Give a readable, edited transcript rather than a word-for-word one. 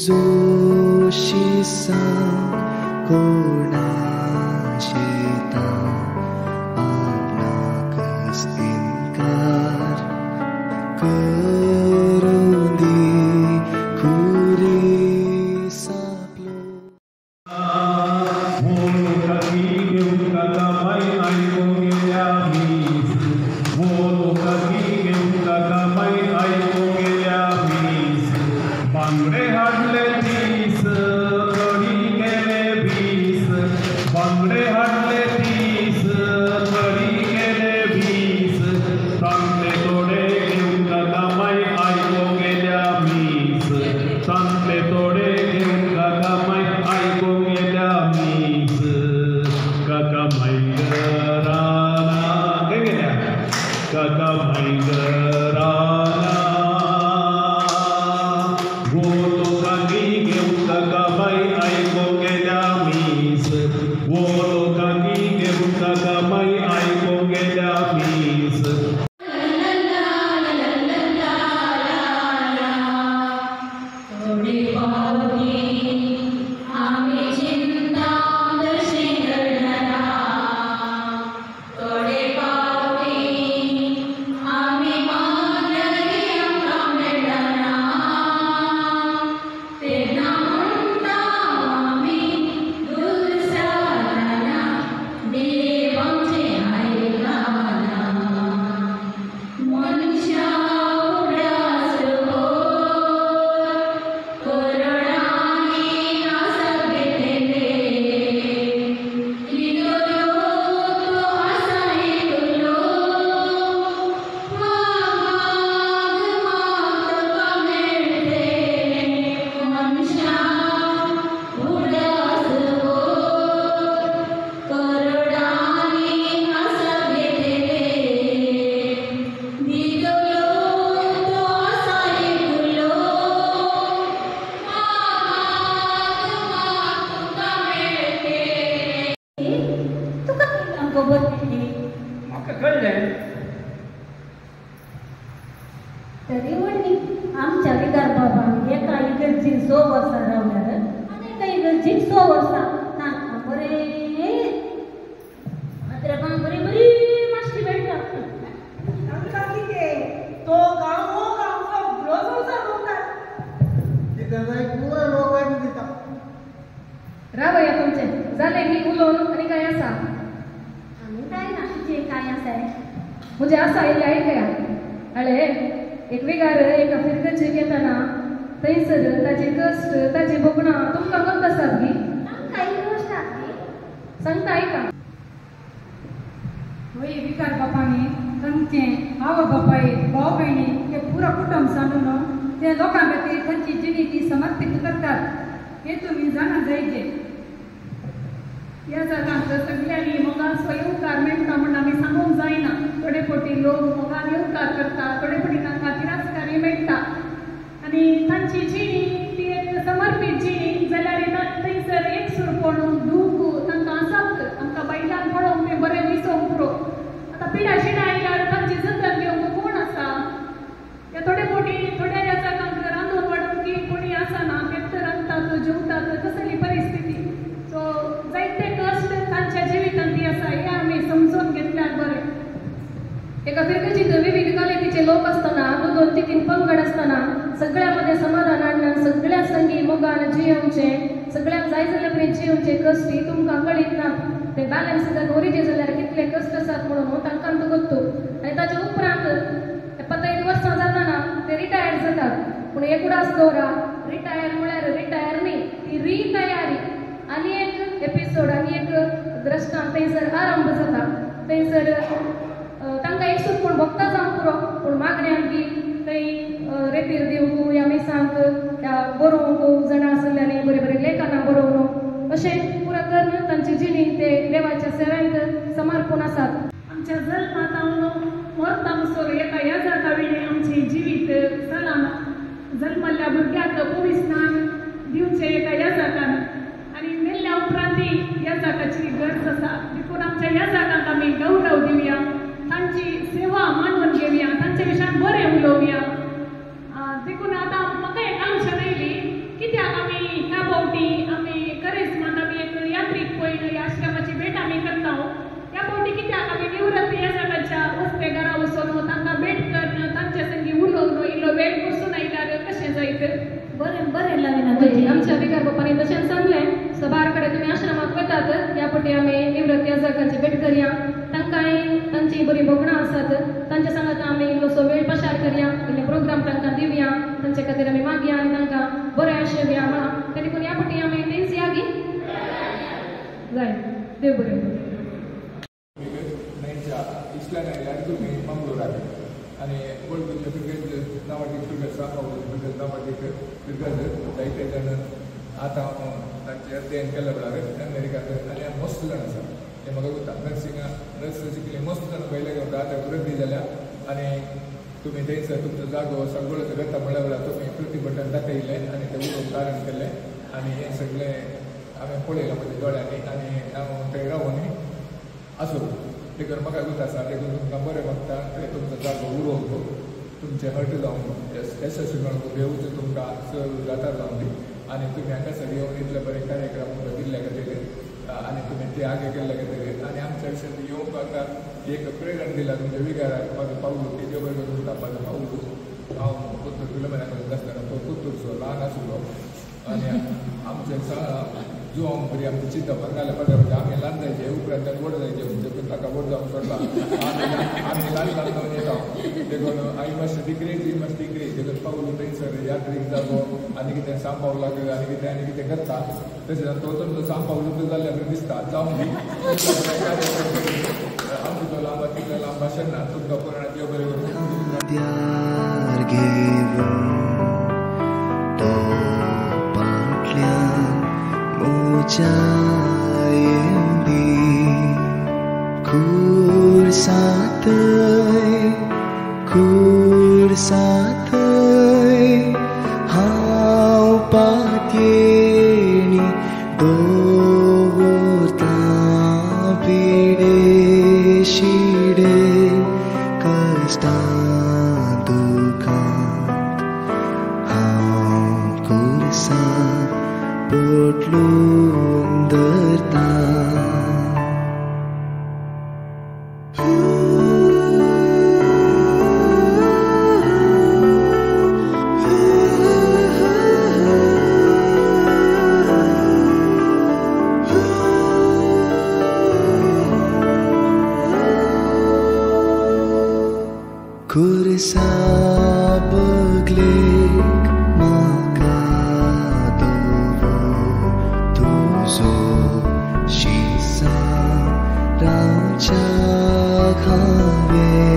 जोशी सांग कोणाशेता आपणाकच इन्कार करून दी खुरी सापलो बांगडे हाडले तीस कडी गेले वीस बांगडे हाडले तीस कडी गेले वीस तांतले तोडे घेऊन काकामाई आयको गेल्या मीस तांतले तोडे घेऊन काकामाई आयको गेल्या मीस काकामाई राना गेल्या काकामाई राना तरी म्हणली आमच्या विदर्भात एका इगर्जीन 100 वर्सां रावल्यार आनी एका इगर्जीन 100 वर्सां तांकां बरे मात्र बरी बरी माश्टी मेळटा आमकां कितें तो गांव सगळो संवसार भोंवतात कितें जाय पुरो लोकांनी दिता रावया तुमचें जालें न्ही उलोवन आनी काय आसा आनी काय ना तुजें काय आसा म्हजें आसा इल्लें आयकया अळे एक वेगार एका फिरगेचेक येताना थंयसर ताचे कश्ट ताचे भोगणां तुमकां खबर आसात न्ही काय गोश्ट सांगता आयका वय विकार बापांनी तांचे आवय बापाय भाव भयणी ते पुरो कुटुंब सांडून ते लोकां खातीर तांची जिणी ती समर्पीत करतात हे तुमी जाणा जायचे ह्या जगांत सगळ्यांनी मोगान स्वयंकार मेळटा म्हण आमी सांगूंक जायना थोडे फावटी लोक मोगान येवकार करता थोडे फावटी तांकां तिरस्कारी मेळटा आनी तांची जिणी ती एक समर्पीत जिणी जाल्यार थंयसर एकसूरपण दूख तांकां आसात आमकां बायलांक पळोवंक तें बरें दिसोवंक पुरो आतां पिड्या शिड्या आयल्यार तांची जतन घेवंक कोण आसा ते थोडे फावटी थोड्या ह्या जागांक रांदून वाडूंकी कोणी आसना तेंच रांदतात जेवतात कसली परिस्थिती सो जायते कश्ट तांच्या जिवितांत ती आसा हें आमी समजून घेतल्यार बरें एका फिरकेची विविध कलेचे लोक असताना 2-3 पंगड असताना सगळ्यामध्ये समाधान हाडून सगळ्या संगी मोगान जियोवचे सगळ्यांक जाय जाल्यार बरें जियोवचे कश्ट ही तुमकां कळीत ना ते बॅलन्स जर ओरिजे जाल्यार कितले कश्ट आसात म्हणून हांव तांकां तुगतो आनी ताच्या उपरांत 25 वर्सां जाताना ते रिटायर जातात पूण एक उडास दवरा रिटायर म्हळ्यार रिटायर न्ही ती रितयारी आनी एक एपिसोड आनी एक द्रश्टांत थंयसर आरंभ जाता थंयसर तांकां एक पूण भोगता जावंक पुरो पूण मागण्यांक बी थंय रेतीर दिवंक ह्या मिसांक त्या बरोवंक जाणां आसलेल्यांनी बरें बरें लेखनां बरोवन अशें पुरो करून तांची जिणी ते देवाच्या सेवेंत समर्पण आसात आमच्या जल्मांत हांव मरता म्हणसर एका ह्या जाता वेळी आमचें जिवीत चलाना जल्मल्ल्या भुरग्याक पुरी स्नान दिवचें एका ह्या जातान आनी मेल्ल्या उपरांतय ह्या जागाची गरज आसा देखून आमच्या ह्या जागांक आमी गौरव दिवया तांची सेवा मानून घेवया तांचे विशयान बरें उलोवया देखून आतां म्हाका एक आमच्या आयली कित्याक आसात ह्या फावटी आमी निवृत्त याजकांची भेट करया. तांकांय तांची बरी भोगणां आसात, तांच्या सांगात आमी इल्लोसो वेळ पसार करया, इल्ले प्रोग्राम तांकां दिवया, तांचे खातीर आमी मागया आनी तांकां बरें आशिर्या म्हणा. ताका लागून ह्या फावटी आमी तेंच या गी जाय. देव बरें करूं. इस्लान आयल्यार तुमी मंगळूराक आनी वर्ल्ड क्रिकेट नांवाची क्रिकेट क्रिकेट नांवाची क्रिकेट जायते जाण आतां तांचे अध्ययन केल्या वेळार अमेरिकाक आनी मस्त जाण आसा ते म्हाका वता नर्स शिकले मस्त जाण पयले घेवन आतां वृद्धी जाल्या आनी तुमी थंयसर तुमचो जागो सगळो करता म्हणल्या वेळार तुमी प्रतिभटन दाखयलें आनी तें उलोवप कारण केलें आनी हें सगळें हांवें पळयलां म्हज्या दोळ्यांनी आनी हांव थंय रावून आसूं देखून म्हाका गुत आसा देखून तुमकां बरें मागता ते तुमचो जागो उरोवप तुमचे हट जावन यशस्वी मेळूंक देवूच तुमकां सर्व जाता जावन दी आनी तुमी हांगासर येवन इतले बरे कार्यक्रम तुमकां दिल्ले खातीर आनी तुमी ते आगे केल्ले खातीर आनी आमच्या विशयान येवंक म्हाका एक प्रेरण दिला तुमच्या विकाराक म्हाका पावलो तेजे बरोबर तुमकां म्हाजो पावलो हांव 70 किलोमिटरांक आसतना तो कुत्तूरचो ल्हान आशिल्लो आनी आमचे जुवांक बरी आमची चिंता भरगाले पडटा म्हणजे आमी ल्हान जायचे उपरांत व्हड जायचे म्हणजे ताका व्हड जावंक सोडला आमी ल्हान जावन येता देखून आई मस्ट डिग्रेज देखून पावलो थंयसर यात्रेक जागो आनी कितें सांबावलाक आनी कितें करता तशें तो तुमचो सांबावलो जाल्यार दिसता जावं दी आमचो तो लांब तितलो लांब आसना तुमकां पुराण देव बरें Mujayendi kursatay hau patyeni dovurta pide shide kasta dukha hau kursat Potlung derta Kursa beglik maka Shisa Raja Kave